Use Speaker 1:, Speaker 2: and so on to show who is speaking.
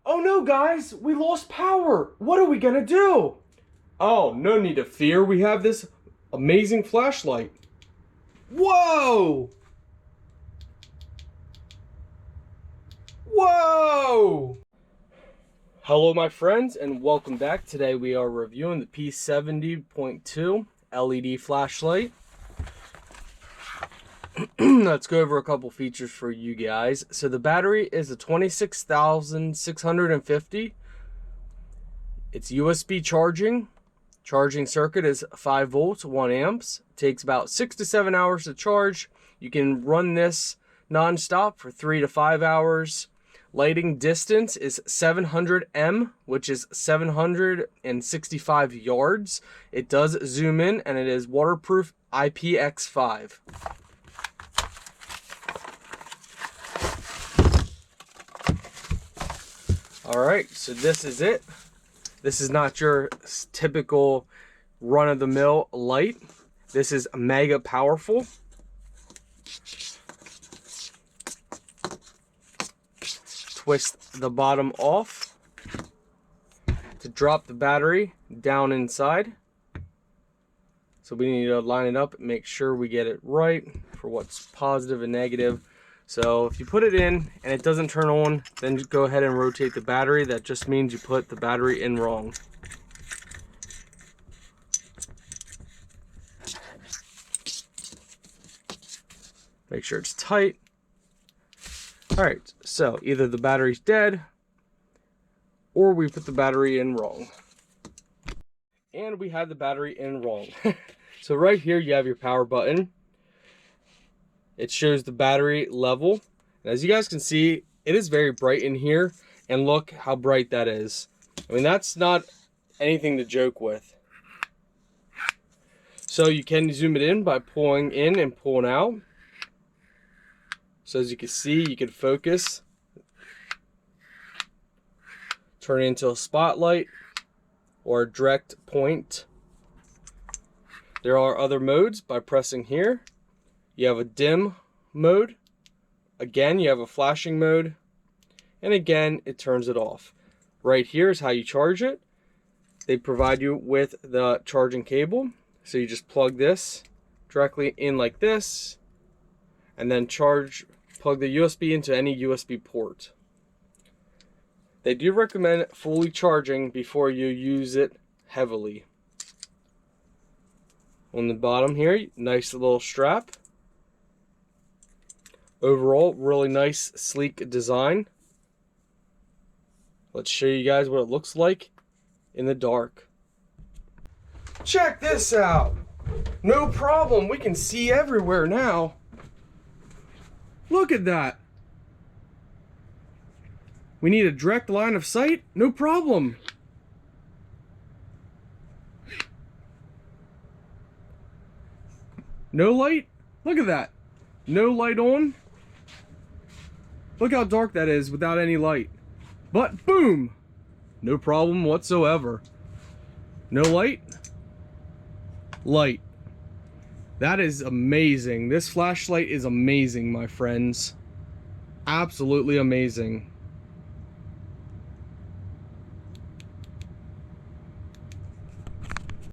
Speaker 1: Oh no, guys, we lost power. What are we gonna do? Oh, no need to fear. We have this amazing flashlight. Whoa! Whoa! Hello, my friends, and welcome back. Today we are reviewing the P70.2 LED flashlight. Let's go over a couple features for you guys. So the battery is a 26,650. It's USB charging. Charging circuit is 5 volts, 1 amps. Takes about 6 to 7 hours to charge. You can run this non-stop for 3 to 5 hours. Lighting distance is 700 m, which is 765 yards. It does zoom in, and it is waterproof IPX5. Alright, so this is it. This is not your typical run-of-the-mill light. This is mega powerful. Twist the bottom off to drop the battery down inside. So we need to line it up and make sure we get it right for what's positive and negative. So if you put it in and it doesn't turn on, then just go ahead and rotate the battery. That just means you put the battery in wrong. Make sure it's tight. Alright, so either the battery's dead or we put the battery in wrong. And we had the battery in wrong. So right here you have your power button. It shows the battery level. And as you guys can see, it is very bright in here. And look how bright that is. I mean, that's not anything to joke with. So you can zoom it in by pulling in and pulling out. So as you can see, you can focus. Turn it into a spotlight or a direct point. There are other modes by pressing here. You have a dim mode. Again, you have a flashing mode. And again, it turns it off. Right here is how you charge it. They provide you with the charging cable. So you just plug this directly in like this. And then plug the USB into any USB port. They do recommend fully charging before you use it heavily. On the bottom here, nice little strap. Overall, really nice, sleek design. Let's show you guys what it looks like in the dark. Check this out. No problem, we can see everywhere now. Look at that. We need a direct line of sight? No problem. No light? Look at that. No light on. Look how dark that is without any light. But boom! No problem whatsoever. No light? Light. That is amazing. This flashlight is amazing, my friends. Absolutely amazing.